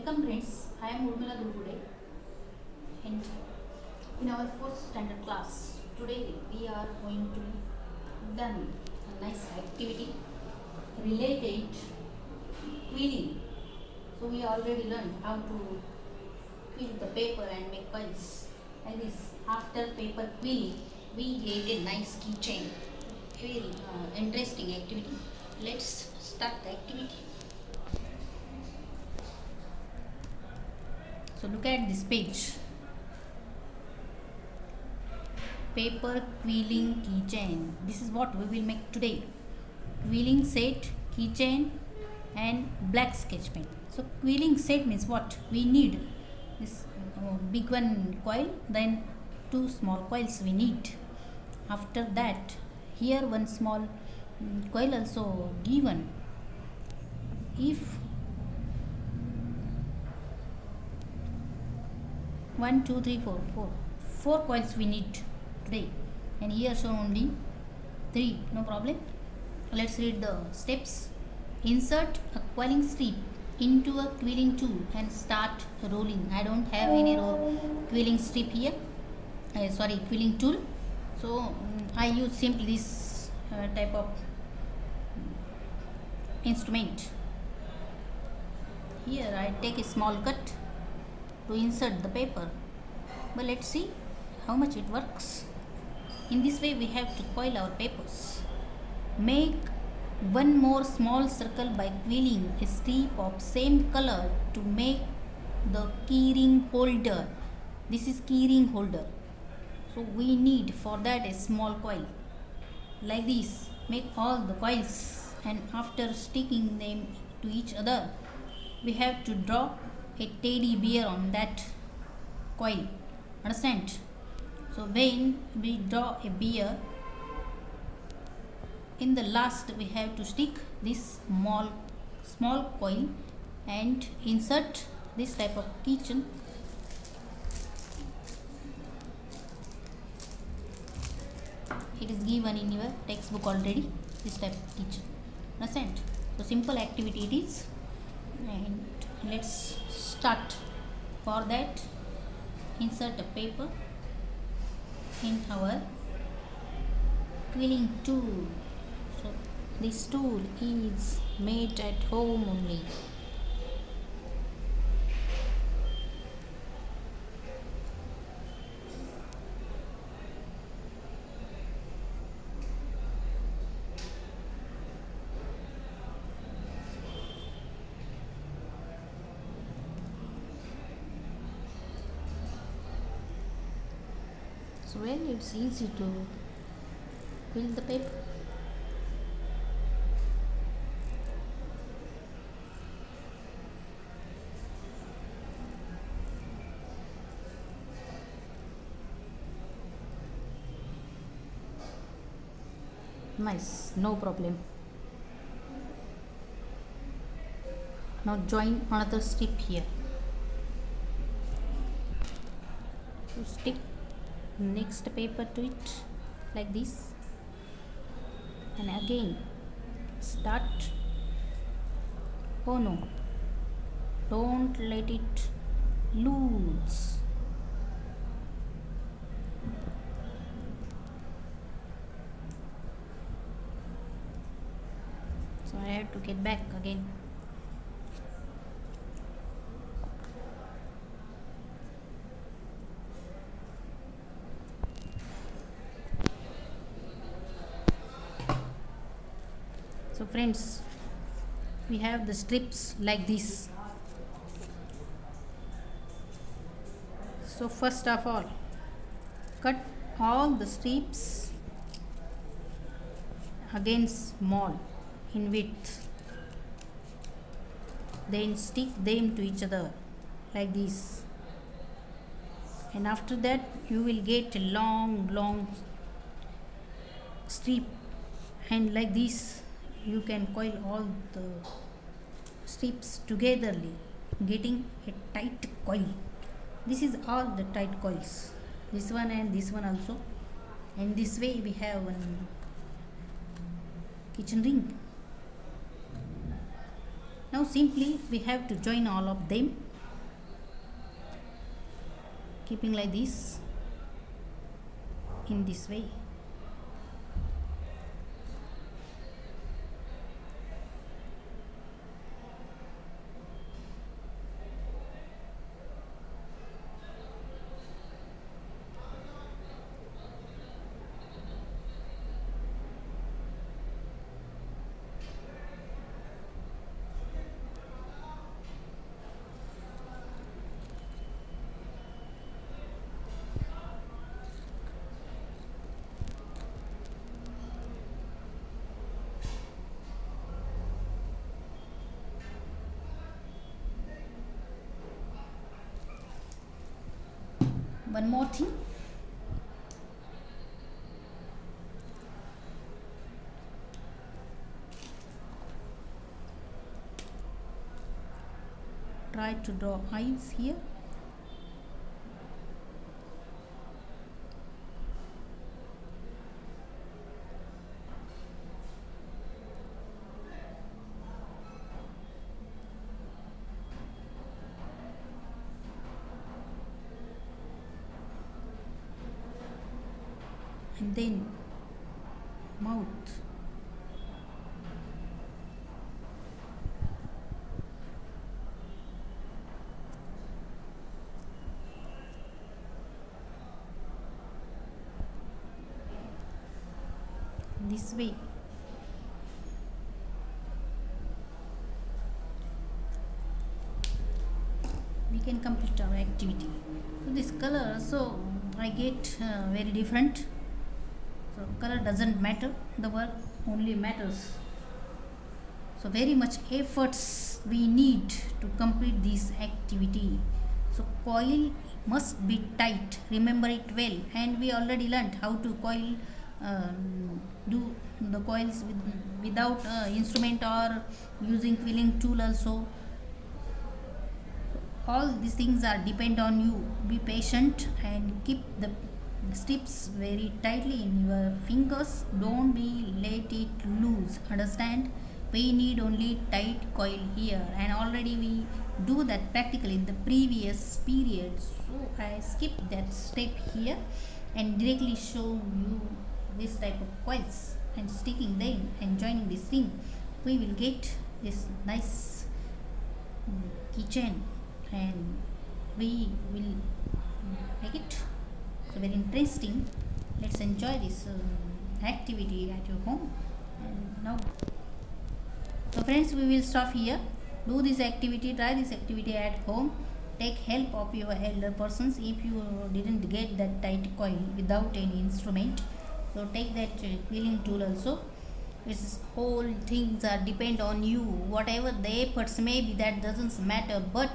Welcome friends, I am Urmila Gurgude and in our 4th standard class, today we are going to done a nice activity related quilling. So we already learned how to quill the paper and make coils like this. After paper quilling, we get a nice keychain. Very interesting activity. Let's start the activity. So look at this page. Paper quilling keychain. This is what we will make today. Quilling set, keychain and black sketch pen. So quilling set means what? We need this big one coil, then two small coils we need. After that, here one small coil also given. If 1 2 3 4 4 coils we need today, and here shown only 3, no problem. Let's read the steps. Insert a quilling strip into a quilling tool and start rolling. I don't have any quilling strip here, quilling tool, so I use simply this type of instrument. Here I take a small cut to insert the paper, but let's see how much it works. In this way we have to coil our papers. Make one more small circle by quilling a strip of same color to make the keyring holder. This is keyring holder, so we need for that a small coil like this. Make all the coils, and after sticking them to each other, we have to draw a teddy bear on that coil. Understand? So when we draw a bear, in the last we have to stick this small coil and insert this type of keychain. It is given in your textbook already, this type of keychain. Understand? So simple activity it is, and let's start. For that, insert a paper in our quilling tool. So this tool is made at home only. So well, it's easy to fill the paper. Nice, no problem. Now join another strip here. So stick next paper to it like this, and again start. Oh no, don't let it loose. So I have to get back again. So friends, we have the strips like this. So first of all, cut all the strips again small in width, then stick them to each other like this, and after that you will get a long strip, and like this you can coil all the strips togetherly, getting a tight coil. This is all the tight coils, this one and this one also, and this way we have one kitchen ring. Now simply we have to join all of them keeping like this, in this way. One more thing, try to draw eyes here. And then mouth. This way. We can complete our activity. So this color, so I get very different. So color doesn't matter, the work only matters. So very much efforts we need to complete this activity. So coil must be tight, remember it well, and we already learned how to coil, do the coils without instrument or using quilling tool also. All these things are depend on you. Be patient and keep the strips very tightly in your fingers. Don't be let it loose, understand? We need only tight coil here, and already we do that practically in the previous period, so I skip that step here and directly show you this type of coils and sticking them and joining this thing. We will get this nice keychain, and we will make it so very interesting. Let's enjoy this activity at your home. And now, so friends, we will stop here. Do this activity, try this activity at home. Take help of your elder persons if you didn't get that tight coil without any instrument. So take that quilling tool also. This whole things are depend on you. Whatever the efforts may be, that doesn't matter, but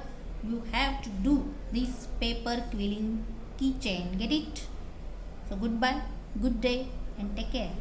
you have to do this paper quilling keychain. Get it? So goodbye, good day, and take care.